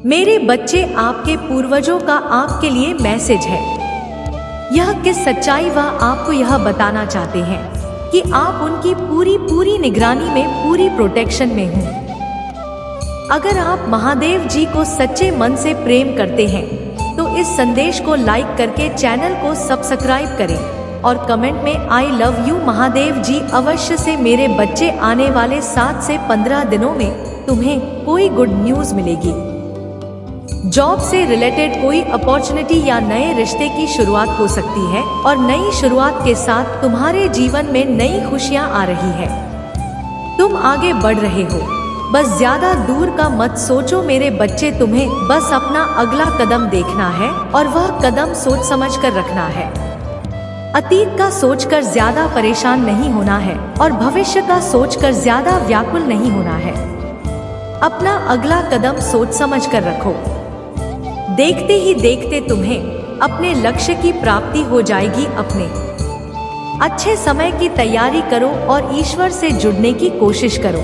मेरे बच्चे, आपके पूर्वजों का आपके लिए मैसेज है। यह किस सच्चाई वह आपको यह बताना चाहते हैं कि आप उनकी पूरी निगरानी में, पूरी प्रोटेक्शन में हो। अगर आप महादेव जी को सच्चे मन से प्रेम करते हैं तो इस संदेश को लाइक करके चैनल को सब्सक्राइब करें और कमेंट में आई लव यू महादेव जी अवश्य से। मेरे बच्चे, आने वाले 7 से 15 दिनों में तुम्हें कोई गुड न्यूज मिलेगी। जॉब से रिलेटेड कोई अपॉर्चुनिटी या नए रिश्ते की शुरुआत हो सकती है और नई शुरुआत के साथ तुम्हारे जीवन में नई खुशियां आ रही है। तुम आगे बढ़ रहे हो, बस ज्यादा दूर का मत सोचो मेरे बच्चे। तुम्हें बस अपना अगला कदम देखना है और वह कदम सोच समझ कर रखना है। अतीत का सोचकर ज्यादा परेशान नहीं होना है और भविष्य का सोचकर ज्यादा व्याकुल नहीं होना है। अपना अगला कदम सोच समझ कर रखो। देखते ही देखते तुम्हें अपने लक्ष्य की प्राप्ति हो जाएगी। अपने अच्छे समय की तैयारी करो और ईश्वर से जुड़ने की कोशिश करो।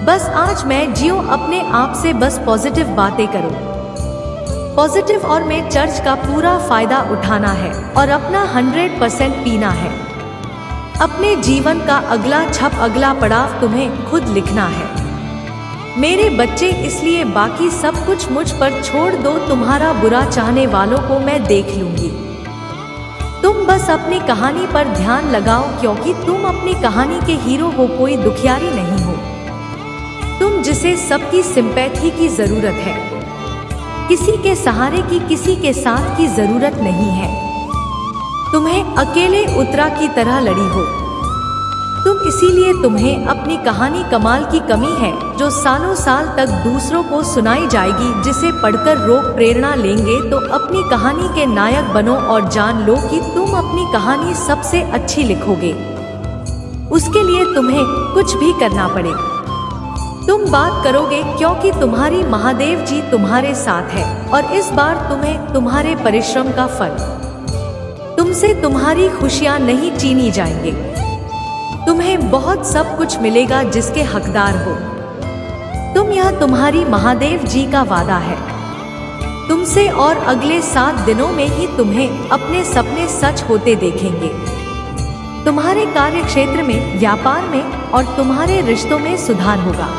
बस आज मैं जियो अपने आप से, बस पॉजिटिव बातें करो। पॉजिटिव और में चर्च का पूरा फायदा उठाना है और अपना 100% पीना है। अपने जीवन का अगला छप, अगला पड़ाव तुम्हें खुद लिखना है मेरे बच्चे। इसलिए बाकी सब कुछ मुझ पर छोड़ दो। तुम्हारा बुरा चाहने वालों को मैं देख लूंगी। तुम बस अपनी कहानी पर ध्यान लगाओ क्योंकि तुम अपनी कहानी के हीरो हो, कोई दुखियारी नहीं हो। तुम जिसे सबकी सिंपैथी की जरूरत है, किसी के सहारे की, किसी के साथ की जरूरत नहीं है। तुम्हें अकेले उतरा की तरह लड़ी हो तुम, इसीलिए तुम्हें अपनी कहानी कमाल की कमी है जो सालों साल तक दूसरों को सुनाई जाएगी, जिसे पढ़कर लोग प्रेरणा लेंगे। तो अपनी कहानी के नायक बनो और जान लो कि तुम अपनी कहानी सबसे अच्छी लिखोगे। उसके लिए तुम्हें कुछ भी करना पड़े तुम बात करोगे क्योंकि तुम्हारी महादेव जी तुम्हारे साथ है और इस बार तुम्हें तुम्हारे परिश्रम का फल, तुमसे तुम्हारी खुशियां नहीं छीनी जाएंगे। तुम्हें बहुत सब कुछ मिलेगा जिसके हकदार हो तुम। यह तुम्हारी महादेव जी का वादा है तुमसे और अगले 7 दिनों में ही तुम्हें अपने सपने सच होते देखेंगे। तुम्हारे कार्य क्षेत्र में, व्यापार में और तुम्हारे रिश्तों में सुधार होगा।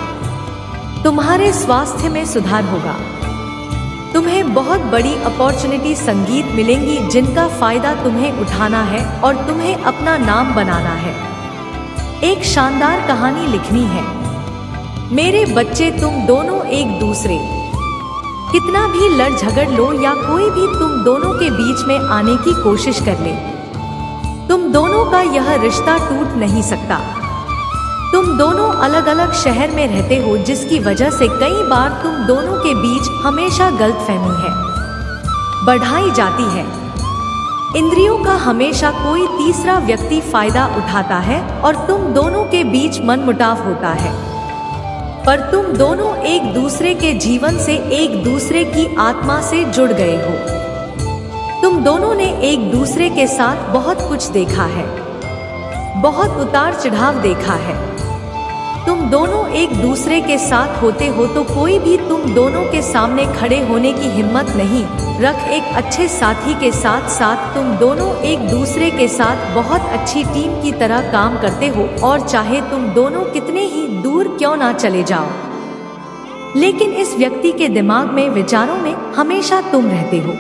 तुम्हारे स्वास्थ्य में सुधार होगा। तुम्हें बहुत बड़ी अपॉर्चुनिटी संगीत मिलेंगी जिनका फायदा तुम्हें उठाना है और तुम्हें अपना नाम बनाना है। एक शानदार कहानी लिखनी है मेरे बच्चे। तुम दोनों एक दूसरे कितना भी लड़ झगड़ लो या कोई भी तुम दोनों के बीच में आने की कोशिश कर ले, तुम दोनों का यह रिश्ता टूट नहीं सकता। तुम दोनों अलग अलग शहर में रहते हो जिसकी वजह से कई बार तुम दोनों के बीच हमेशा गलतफहमी है, बढ़ाई जाती है। इंद्रियों का हमेशा कोई तीसरा व्यक्ति फायदा उठाता है और तुम दोनों के बीच मनमुटाव होता है। पर तुम दोनों एक दूसरे के जीवन से, एक दूसरे की आत्मा से जुड़ गए हो। तुम दोनों ने एक दूसरे के साथ बहुत कुछ देखा है, बहुत उतार चढ़ाव देखा है। तुम दोनों एक दूसरे के साथ होते हो तो कोई भी तुम दोनों के सामने खड़े होने की हिम्मत नहीं रख। एक अच्छे साथी के साथ साथ तुम दोनों एक दूसरे के साथ बहुत अच्छी टीम की तरह काम करते हो और चाहे तुम दोनों कितने ही दूर क्यों ना चले जाओ, लेकिन इस व्यक्ति के दिमाग में, विचारों में हमेशा तुम रहते हो।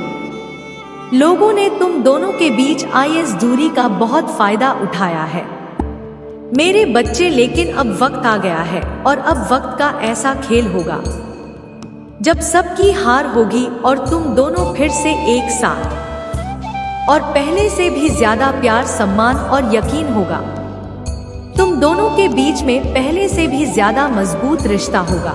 लोगों ने तुम दोनों के बीच आई इस दूरी का बहुत फायदा उठाया है मेरे बच्चे। लेकिन अब वक्त आ गया है और अब वक्त का ऐसा खेल होगा जब सबकी हार होगी और तुम दोनों फिर से एक साथ और पहले से भी ज्यादा प्यार, सम्मान और यकीन होगा। तुम दोनों के बीच में पहले से भी ज्यादा मजबूत रिश्ता होगा।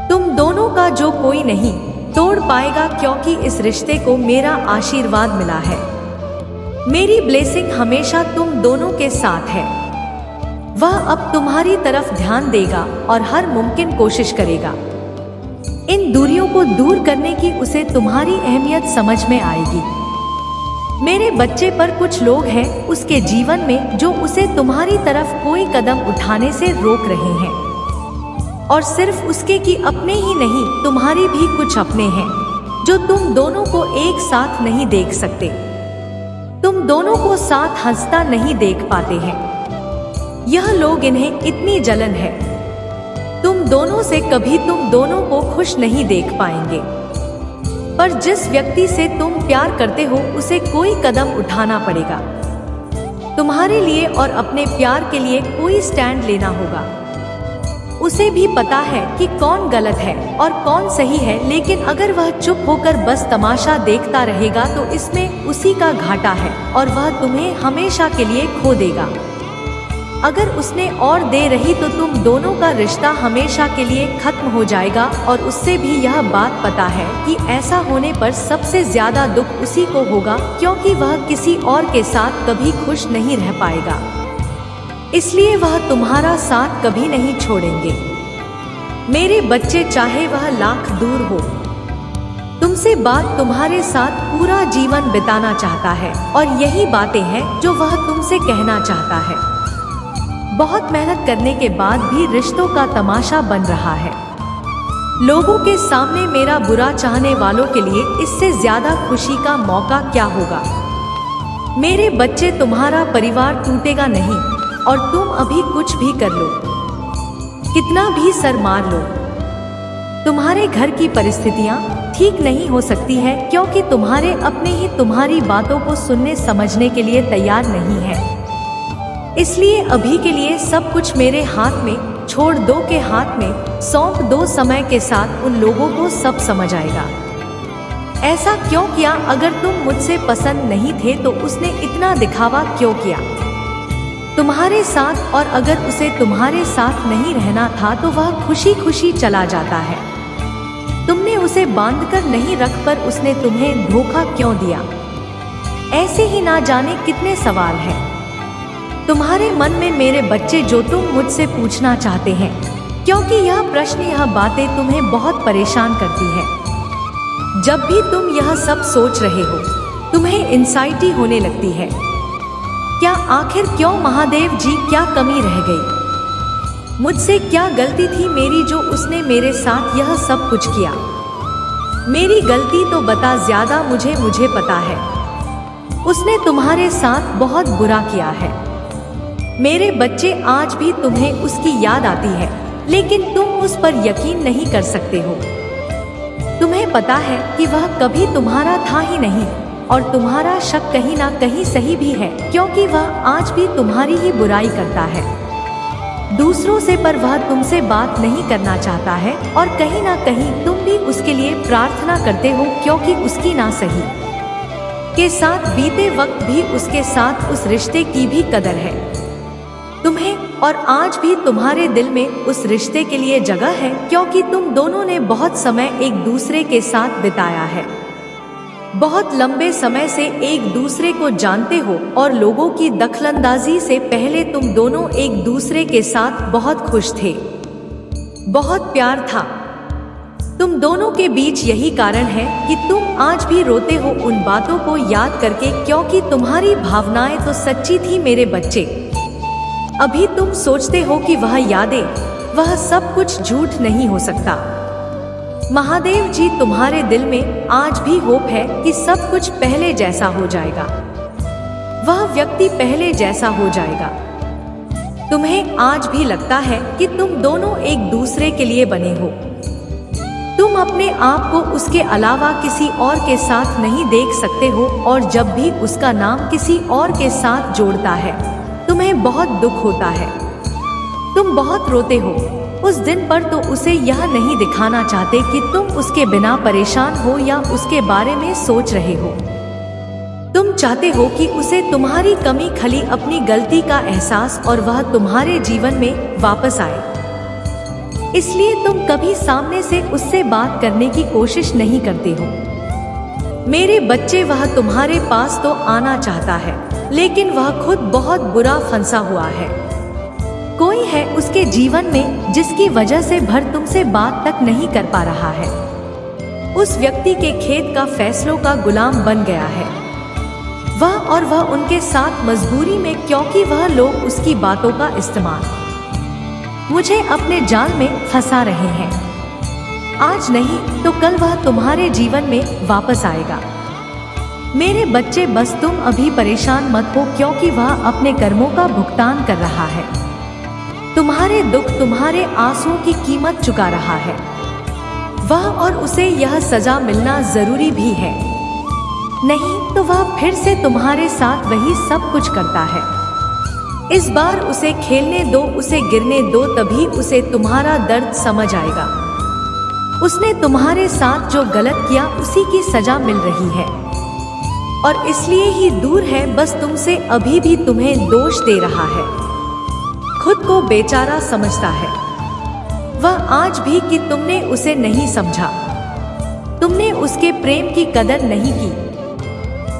तुम दोनों का जो कोई नहीं तोड़ पाएगा क्योंकि इस रिश्ते को मेरा आशीर्वाद मिला है। मेरी ब्लेसिंग हमेशा तुम दोनों के साथ है। वह अब तुम्हारी तरफ ध्यान देगा और हर मुमकिन कोशिश करेगा। इन दूरियों को दूर करने की उसे तुम्हारी अहमियत समझ में आएगी मेरे बच्चे। पर कुछ लोग हैं उसके जीवन में जो उसे तुम्हारी तरफ कोई कदम उठाने से रोक रहे हैं। और सिर्फ उसके कि अपने ही नहीं, तुम्हारे भी कुछ अपने हैं जो तुम दोनों को एक साथ नहीं देख सकते। तुम दोनों को साथ हंसता नहीं देख पाते हैं। यह लोग, इन्हें इतनी जलन है तुम दोनों से, कभी तुम दोनों को खुश नहीं देख पाएंगे। पर जिस व्यक्ति से तुम प्यार करते हो उसे कोई कदम उठाना पड़ेगा। तुम्हारे लिए और अपने प्यार के लिए कोई स्टैंड लेना होगा। उसे भी पता है कि कौन गलत है और कौन सही है, लेकिन अगर वह चुप होकर बस तमाशा देखता रहेगा तो इसमें उसी का घाटा है और वह तुम्हें हमेशा के लिए खो देगा। अगर उसने और दे रही तो तुम दोनों का रिश्ता हमेशा के लिए खत्म हो जाएगा। और उससे भी यह बात पता है कि ऐसा होने पर सबसे ज्यादा दुख उसी को होगा, क्योंकि वह किसी और के साथ कभी खुश नहीं रह पाएगा। इसलिए वह तुम्हारा साथ कभी नहीं छोड़ेंगे। मेरे बच्चे, चाहे वह लाख दूर हो, तुमसे बात तुम्हारे साथ पूरा जीवन बिताना चाहता है और यही बातें हैं जो वह तुमसे कहना चाहता है। बहुत मेहनत करने के बाद भी रिश्तों का तमाशा बन रहा है। लोगों के सामने मेरा बुरा चाहने वालों के लिए इससे ज्यादा खुशी का मौका क्या होगा। मेरे बच्चे, तुम्हारा परिवार टूटेगा नहीं और तुम अभी कुछ भी कर लो, कितना भी सर मार लो, तुम्हारे घर की परिस्थितियां ठीक नहीं हो सकती है, क्योंकि तुम्हारे अपने ही तुम्हारी बातों को सुनने समझने के लिए तैयार नहीं है। इसलिए अभी के लिए सब कुछ मेरे हाथ में छोड़ दो, के हाथ में सौंप दो। समय के साथ उन लोगों को सब समझ आएगा। ऐसा क्यों किया? अगर तुम मुझसे पसंद नहीं थे तो उसने इतना दिखावा क्यों किया तुम्हारे साथ? और अगर उसे तुम्हारे साथ नहीं रहना था तो वह खुशी खुशी चला जाता है। तुमने उसे बांधकर नहीं रख पर उसने तुम्हें धोखा क्यों दिया? ऐसे ही ना जाने कितने सवाल हैं तुम्हारे मन में मेरे बच्चे, जो तुम मुझसे पूछना चाहते हैं, क्योंकि यह प्रश्न, यह बातें तुम्हें बहुत परेशान करती है। जब भी तुम यह सब सोच रहे हो तुम्हें एंजाइटी होने लगती है। क्या आखिर क्यों महादेव जी, क्या कमी रह गई? मुझसे क्या गलती थी मेरी जो उसने मेरे साथ यह सब कुछ किया? मेरी गलती तो बता ज्यादा, मुझे पता है उसने तुम्हारे साथ बहुत बुरा किया है। मेरे बच्चे, आज भी तुम्हें उसकी याद आती है, लेकिन तुम उस पर यकीन नहीं कर सकते हो। तुम्हें पता है कि वह कभी तुम्हारा था ही नहीं और तुम्हारा शक कहीं ना कहीं सही भी है, क्योंकि वह आज भी तुम्हारी ही बुराई करता है दूसरों से, पर वह तुमसे बात नहीं करना चाहता है। और कहीं ना कहीं तुम भी उसके लिए प्रार्थना करते हो, क्योंकि उसकी ना सही के साथ बीते वक्त भी उसके साथ उस रिश्ते की भी कदर है तुम्हें, और आज भी तुम्हारे दिल में उस रिश्ते के लिए जगह है, क्योंकि तुम दोनों ने बहुत समय एक दूसरे के साथ बिताया है। बहुत लंबे समय से एक दूसरे को जानते हो और लोगों की दखलंदाजी से पहले तुम दोनों एक दूसरे के साथ बहुत खुश थे, बहुत प्यार था तुम दोनों के बीच। यही कारण है कि तुम आज भी रोते हो उन बातों को याद करके, क्योंकि तुम्हारी भावनाएं तो सच्ची थी मेरे बच्चे। अभी तुम सोचते हो कि वह यादें, वह सब कुछ झूठ नहीं हो सकता। महादेव जी, तुम्हारे दिल में आज भी होप है कि सब कुछ पहले जैसा हो जाएगा, वह व्यक्ति पहले जैसा हो जाएगा। तुम्हें आज भी लगता है कि तुम दोनों एक दूसरे के लिए बने हो। तुम अपने आप को उसके अलावा किसी और के साथ नहीं देख सकते हो, और जब भी उसका नाम किसी और के साथ जोड़ता है तुम्हें बहुत दुख होता है, तुम बहुत रोते हो। उस दिन पर तो उसे यह नहीं दिखाना चाहते कि तुम उसके बिना परेशान हो या उसके बारे में सोच रहे हो। तुम चाहते हो कि उसे तुम्हारी कमी खली अपनी गलती का एहसास और वह तुम्हारे जीवन में वापस आए। इसलिए तुम कभी सामने से उससे बात करने की कोशिश नहीं करते हो। मेरे बच्चे, वह तुम्हारे पास तो आना चाहता है, लेकिन वह खुद बहुत बुरा फंसा हुआ है। कोई है उसके जीवन में जिसकी वजह से भर तुमसे बात तक नहीं कर पा रहा है। उस व्यक्ति के खेत का फैसलों का गुलाम बन गया है वह उनके साथ मजबूरी में, क्योंकि वह लोग उसकी बातों का इस्तेमाल मुझे अपने जाल में फंसा रहे हैं। आज नहीं तो कल वह तुम्हारे जीवन में वापस आएगा। मेरे बच्चे, बस तुम अभी परेशान मत हो, क्योंकि वह अपने कर्मों का भुगतान कर रहा है। तुम्हारे दुख, तुम्हारे आंसुओं की कीमत चुका रहा है वह, और उसे यह सजा मिलना जरूरी भी है। नहीं तो वह फिर से तुम्हारे साथ वही सब कुछ करता है। इस बार उसे खेलने दो, उसे गिरने दो, तभी उसे तुम्हारा दर्द समझ आएगा। उसने तुम्हारे साथ जो गलत किया उसी की सजा मिल रही है, और इसलिए ही दूर है, बस तुमसे अभी भी तुम्हें दोष दे रहा है। खुद को बेचारा समझता है वह आज भी कि तुमने उसे नहीं समझा, तुमने उसके प्रेम की कदर नहीं की,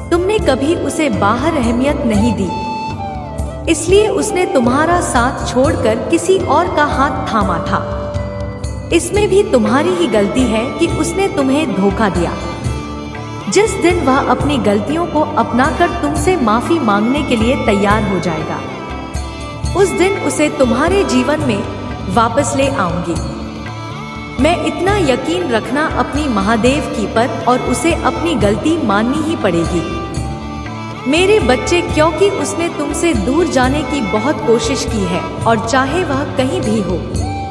तुमने कभी उसे बाहर अहमियत नहीं दी, इसलिए उसने तुम्हारा साथ छोड़कर किसी और का हाथ थामा था। इसमें भी तुम्हारी ही गलती है कि उसने तुम्हें धोखा दिया। जिस दिन वह अपनी गलतियों को अपनाकर तुमसे माफी मांगने के लिए तैयार हो जाएगा, उस दिन उसे तुम्हारे जीवन में वापस ले आऊंगी मैं। इतना यकीन रखना अपनी महादेव की पर, और उसे अपनी गलती माननी ही पड़ेगी मेरे बच्चे, क्योंकि उसने तुमसे दूर जाने की बहुत कोशिश की है, और चाहे वह कहीं भी हो,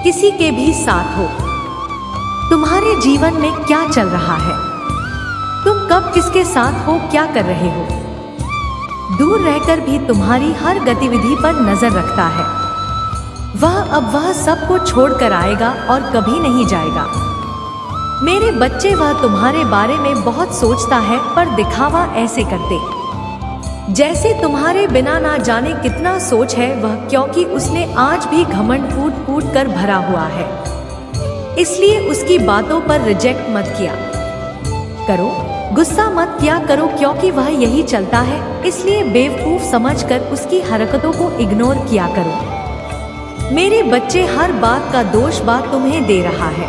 किसी के भी साथ हो। तुम्हारे जीवन में क्या चल रहा है, तुम कब किसके साथ हो, क्या कर रहे हो? दूर रहकर भी तुम्हारी हर गतिविधि पर नजर रखता है वह सबको छोड़कर आएगा और कभी नहीं जाएगा मेरे बच्चे। वह तुम्हारे बारे में बहुत सोचता है, पर दिखावा ऐसे करते जैसे तुम्हारे बिना ना जाने कितना सोच है वह, क्योंकि उसने आज भी घमंड कूट कूट कर भरा हुआ है। इसलिए उसकी बातों पर रिजेक्ट मत किया करो, गुस्सा मत किया करो, क्योंकि वह यही चलता है। इसलिए बेवकूफ समझकर उसकी हरकतों को इग्नोर किया करो मेरे बच्चे। हर बात का दोष बात तुम्हें दे रहा है,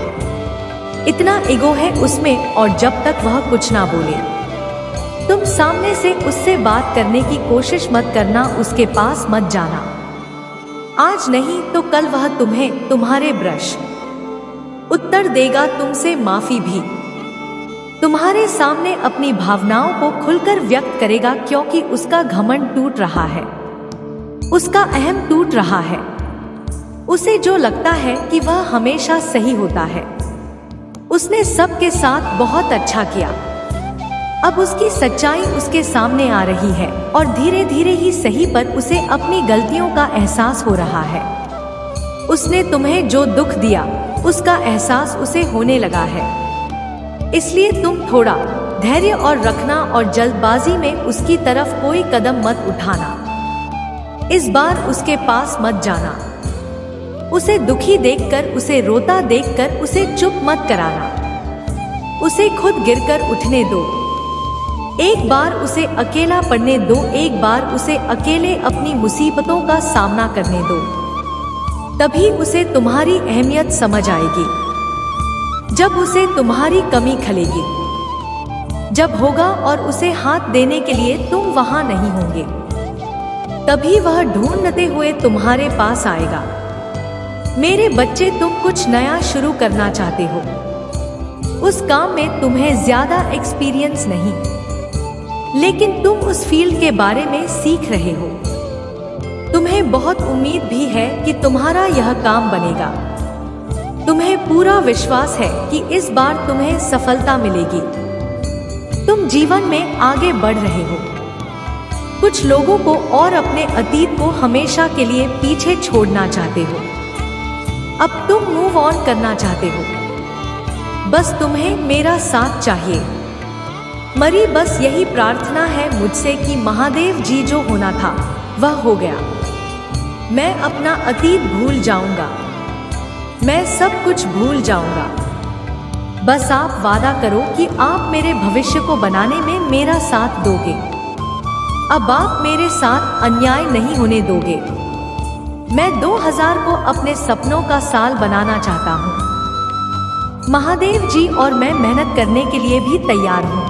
इतना ईगो है उसमें, और जब तक वह कुछ ना बोले तुम सामने से उससे बात करने की कोशिश मत करना, उसके पास मत जाना। आज नहीं तो कल वह तुम्हें तुम्हारे ब्रश उत्तर देगा, तुमसे माफी भी तुम्हारे सामने अपनी भावनाओं को खुलकर व्यक्त करेगा, क्योंकि उसका घमंड टूट रहा है, उसका अहम टूट रहा है। उसे जो लगता है कि वह हमेशा सही होता है। उसने सबके साथ बहुत अच्छा किया, अब उसकी सच्चाई उसके सामने आ रही है, और धीरे धीरे ही सही पर उसे अपनी गलतियों का एहसास हो रहा है। उसने तुम्हें जो दुख दिया उसका एहसास उसे होने लगा है। इसलिए तुम थोड़ा धैर्य और रखना, और जल्दबाजी में उसकी तरफ कोई कदम मत उठाना। इस बार उसके पास मत जाना, उसे दुखी देखकर, उसे रोता देखकर उसे चुप मत कराना। उसे खुद गिरकर उठने दो, एक बार उसे अकेला पड़ने दो, एक बार उसे अकेले अपनी मुसीबतों का सामना करने दो। तभी उसे तुम्हारी अहमियत समझ आएगी, जब उसे तुम्हारी कमी खलेगी, जब होगा और उसे हाथ देने के लिए तुम वहां नहीं होंगे, तभी वह ढूंढते हुए तुम्हारे पास आएगा। मेरे बच्चे, तुम कुछ नया शुरू करना चाहते हो, उस काम में तुम्हें ज्यादा एक्सपीरियंस नहीं, लेकिन तुम उस फील्ड के बारे में सीख रहे हो। तुम्हें बहुत उम्मीद भी है कि तुम्हारा यह काम बनेगा। तुम्हें पूरा विश्वास है कि इस बार तुम्हें सफलता मिलेगी। तुम जीवन में आगे बढ़ रहे हो। कुछ लोगों को और अपने अतीत को हमेशा के लिए पीछे छोड़ना चाहते हो। अब तुम मूव ऑन करना चाहते हो। बस तुम्हें मेरा साथ चाहिए। मरी बस यही प्रार्थना है मुझसे कि महादेव जी, जो होना था वह हो गया। मैं अपना अतीत भूल जाऊंगा, मैं सब कुछ भूल जाऊंगा। बस आप वादा करो कि आप मेरे भविष्य को बनाने में मेरा साथ दोगे। अब आप मेरे साथ अन्याय नहीं होने दोगे। मैं 2000 को अपने सपनों का साल बनाना चाहता हूँ महादेव जी, और मैं मेहनत करने के लिए भी तैयार हूँ।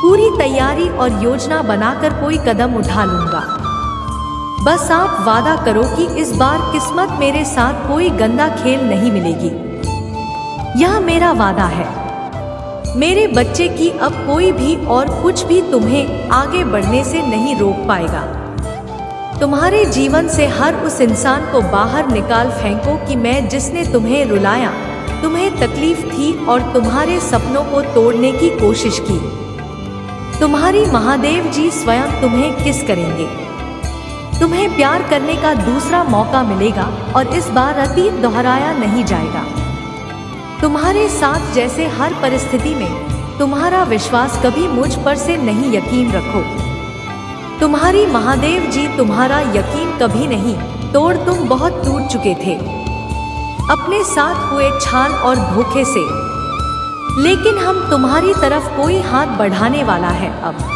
पूरी तैयारी और योजना बनाकर कोई कदम उठा लूंगा। बस आप वादा करो कि इस बार किस्मत मेरे साथ कोई गंदा खेल नहीं मिलेगी। यह मेरा वादा है। मेरे बच्चे की अब कोई भी और कुछ भी तुम्हें आगे बढ़ने से नहीं रोक पाएगा। तुम्हारे जीवन से हर उस इंसान को बाहर निकाल फेंको कि मैं जिसने तुम्हें रुलाया, तुम्हें तकलीफ थी और तुम्हारे सपनों को तोड़ने की कोशिश की। तुम्हारी महादेव जी स्वयं तुम्हें किस करेंगे। तुम्हें प्यार करने का दूसरा मौका मिलेगा और इस बार अतीत दोहराया नहीं जाएगा। तुम्हारे साथ जैसे हर परिस्थिति में तुम्हारा विश्वास कभी मुझ पर से नहीं, यकीन रखो। तुम्हारी महादेव जी तुम्हारा यकीन कभी नहीं तोड़। तुम बहुत टूट चुके थे अपने साथ हुए छल और धोखे से, लेकिन हम तुम्हारी तरफ कोई हाथ बढ़ाने वाला है। अब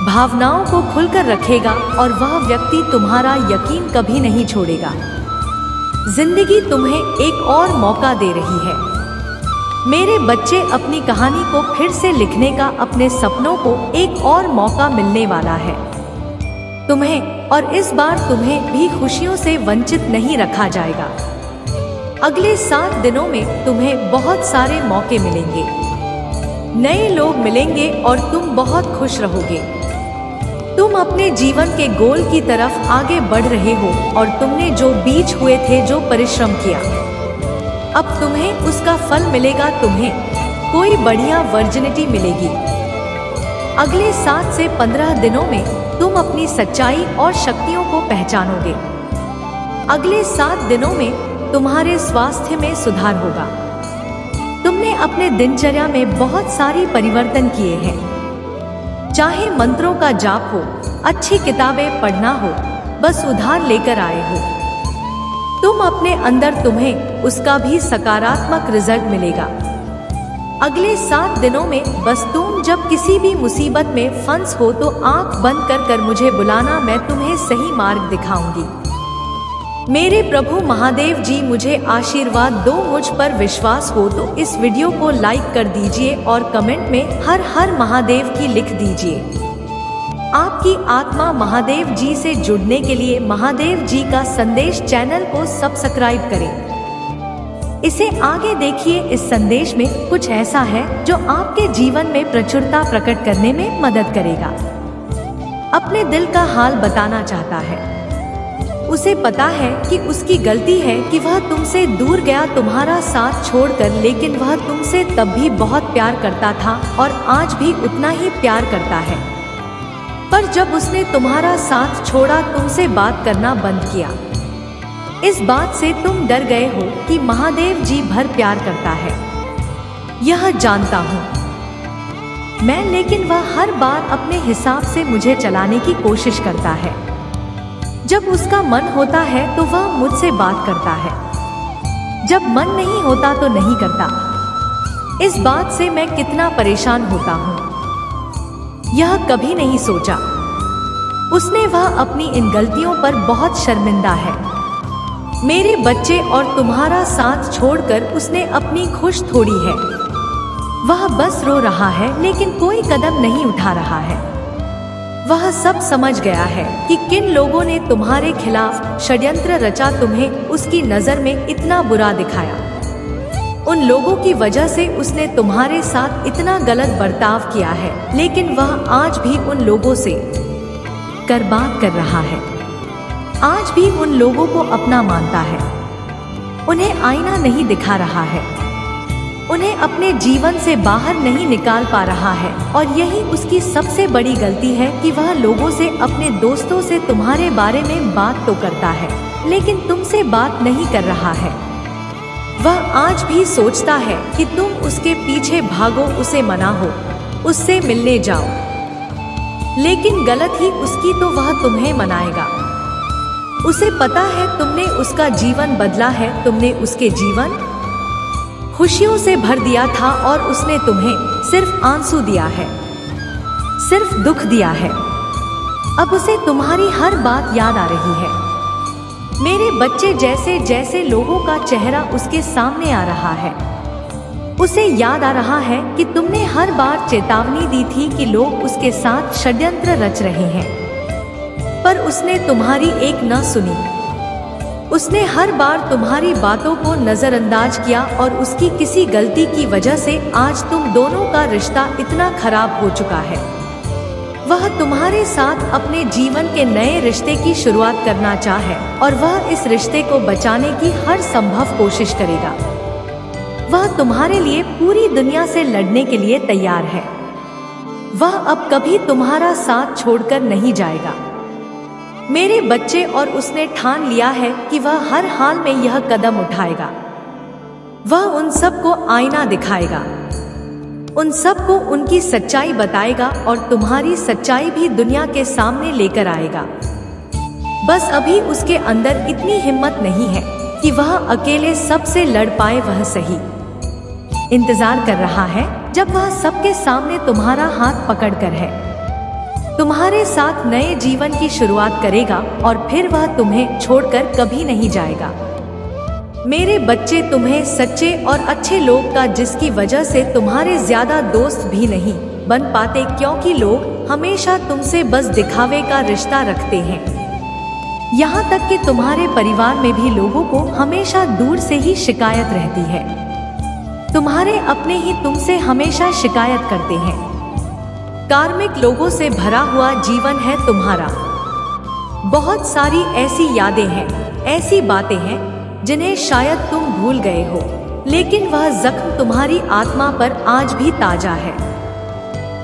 भावनाओं को खुलकर रखेगा और वह व्यक्ति तुम्हारा यकीन कभी नहीं छोड़ेगा। जिंदगी तुम्हें एक और मौका दे रही है। मेरे बच्चे, अपनी कहानी को फिर से लिखने का, अपने सपनों को एक और मौका मिलने वाला है तुम्हें, और इस बार तुम्हें भी खुशियों से वंचित नहीं रखा जाएगा। अगले 7 दिनों में तुम्हें बहुत सारे मौके मिलेंगे, नए लोग मिलेंगे और तुम बहुत खुश रहोगे। तुम अपने जीवन के गोल की तरफ आगे बढ़ रहे हो और तुमने जो बीज हुए थे, जो परिश्रम किया, अब तुम्हें उसका फल मिलेगा। तुम्हें कोई बढ़िया वर्जिनिटी मिलेगी। अगले 7 से 15 दिनों में तुम अपनी सच्चाई और शक्तियों को पहचानोगे। अगले 7 दिनों में तुम्हारे स्वास्थ्य में सुधार होगा। तुमने अपने दिनचर्या में बहुत सारी परिवर्तन किए हैं, चाहे मंत्रों का जाप हो, अच्छी किताबें पढ़ना हो, बस उधार लेकर आए हो। तुम अपने अंदर तुम्हें उसका भी सकारात्मक रिजल्ट मिलेगा। अगले 7 दिनों में बस तुम जब किसी भी मुसीबत में फंस हो तो आंख बंद कर मुझे बुलाना, मैं तुम्हें सही मार्ग दिखाऊंगी। मेरे प्रभु महादेव जी मुझे आशीर्वाद दो। मुझ पर विश्वास हो तो इस वीडियो को लाइक कर दीजिए और कमेंट में हर हर महादेव की लिख दीजिए। आपकी आत्मा महादेव जी से जुड़ने के लिए महादेव जी का संदेश चैनल को सब्सक्राइब करें। इसे आगे देखिए। इस संदेश में कुछ ऐसा है जो आपके जीवन में प्रचुरता प्रकट करने में मदद करेगा। अपने दिल का हाल बताना चाहता है। उसे पता है कि उसकी गलती है कि वह तुमसे दूर गया, तुम्हारा साथ छोड़कर, लेकिन वह तुमसे तब भी बहुत प्यार करता था और आज भी उतना ही प्यार करता है। पर जब उसने तुम्हारा साथ छोड़ा, तुमसे बात करना बंद किया, इस बात से तुम डर गए हो कि महादेव जी भर प्यार करता है। यह जानता हूँ मैं, लेकिन वह हर बार अपने हिसाब से मुझे चलाने की कोशिश करता है। जब उसका मन होता है तो वह मुझसे बात करता है, जब मन नहीं होता तो नहीं करता। इस बात से मैं कितना परेशान होता हूँ, यह कभी नहीं सोचा उसने। वह अपनी इन गलतियों पर बहुत शर्मिंदा है। मेरे बच्चे, और तुम्हारा साथ छोड़कर उसने अपनी खुश थोड़ी है। वह बस रो रहा है, लेकिन कोई कदम नहीं उठा रहा है। वह सब समझ गया है कि किन लोगों ने तुम्हारे खिलाफ षड्यंत्र रचा, तुम्हें उसकी नजर में इतना बुरा दिखाया। उन लोगों की वजह से उसने तुम्हारे साथ इतना गलत बर्ताव किया है, लेकिन वह आज भी उन लोगों से बात कर रहा है। आज भी उन लोगों को अपना मानता है। उन्हें आईना नहीं दिखा रहा है, उन्हें अपने जीवन से बाहर नहीं निकाल पा रहा है। और यही उसकी सबसे बड़ी गलती है कि वह लोगों से, अपने दोस्तों से तुम्हारे बारे में बात तो करता है, लेकिन तुमसे बात नहीं कर रहा है। वह आज भी सोचता है कि तुम उसके पीछे भागो, उसे मनाओ, उससे मिलने जाओ, लेकिन गलत ही उसकी तो वह तुम्हें मनाएगा। उसे पता है तुमने उसका जीवन बदला है, तुमने उसके जीवन खुशियों से भर दिया था और उसने तुम्हें सिर्फ आंसू दिया है, सिर्फ दुख दिया है। अब उसे तुम्हारी हर बात याद आ रही है। मेरे बच्चे, जैसे जैसे लोगों का चेहरा उसके सामने आ रहा है, उसे याद आ रहा है कि तुमने हर बार चेतावनी दी थी कि लोग उसके साथ षड्यंत्र रच रहे हैं। पर उसने तुम्हारी एक न सुनी। उसने हर बार तुम्हारी बातों को नजरअंदाज किया और उसकी किसी गलती की वजह से आज तुम दोनों का रिश्ता इतना खराब हो चुका है। वह तुम्हारे साथ अपने जीवन के नए रिश्ते की शुरुआत करना चाहे और वह इस रिश्ते को बचाने की हर संभव कोशिश करेगा। वह तुम्हारे लिए पूरी दुनिया से लड़ने के लिए तैयार है। वह अब कभी तुम्हारा साथ छोड़कर नहीं जाएगा मेरे बच्चे, और उसने ठान लिया है कि वह हर हाल में यह कदम उठाएगा। वह उन सबको आईना दिखाएगा, उन सबको उनकी सच्चाई बताएगा और तुम्हारी सच्चाई भी दुनिया के सामने लेकर आएगा। बस अभी उसके अंदर इतनी हिम्मत नहीं है कि वह अकेले सबसे लड़ पाए। वह सही इंतजार कर रहा है जब वह सबके सामने तुम्हारा हाथ पकड़कर है, तुम्हारे साथ नए जीवन की शुरुआत करेगा और फिर वह तुम्हें छोड़कर कभी नहीं जाएगा। मेरे बच्चे, तुम्हें सच्चे और अच्छे लोग का जिसकी वजह से तुम्हारे ज्यादा दोस्त भी नहीं बन पाते, क्योंकि लोग हमेशा तुमसे बस दिखावे का रिश्ता रखते हैं। यहाँ तक कि तुम्हारे परिवार में भी लोगों को हमेशा दूर से ही शिकायत रहती है। तुम्हारे अपने ही तुमसे हमेशा शिकायत करते हैं। कार्मिक लोगों से भरा हुआ जीवन है तुम्हारा। बहुत सारी ऐसी यादें हैं, ऐसी बातें हैं जिन्हें शायद तुम भूल गए हो, लेकिन वह जख्म तुम्हारी आत्मा पर आज भी ताजा है।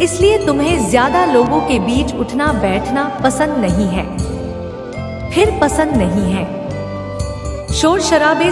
इसलिए तुम्हें ज्यादा लोगों के बीच उठना बैठना पसंद नहीं है, फिर पसंद नहीं है। शोर शराबे